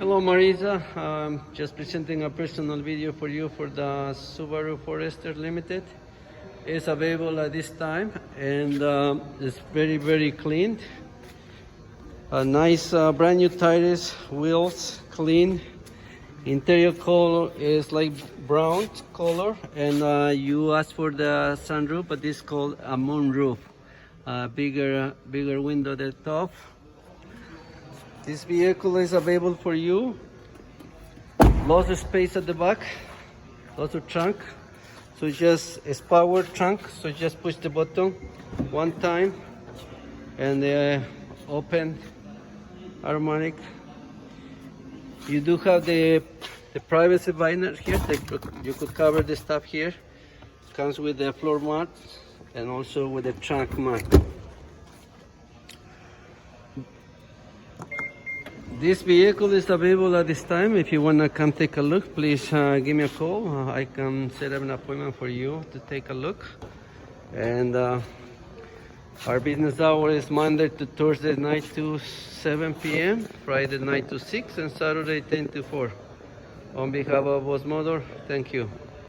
Hello Marisa, just presenting a personal video for you for the Subaru Forester Limited. It's available at this time and it's very clean. Nice brand new tires, wheels clean. Interior color is like brown color, and you asked for the sunroof, but this is called a moonroof. Bigger window at the top. This vehicle is available for you. Lots of space at the back, lots of trunk. So it's power trunk. So just push the button one time, and open automatic. You do have the privacy vinyl here. You could cover the stuff here. Comes with the floor mat and also with the trunk mat. This vehicle is available at this time. If you want to come take a look, please give me a call. I can set up an appointment for you to take a look. And our business hour is Monday to Thursday 9 to 7 p.m., Friday 9 to 6, and Saturday 10 to 4. On behalf of Boss Motor, thank you.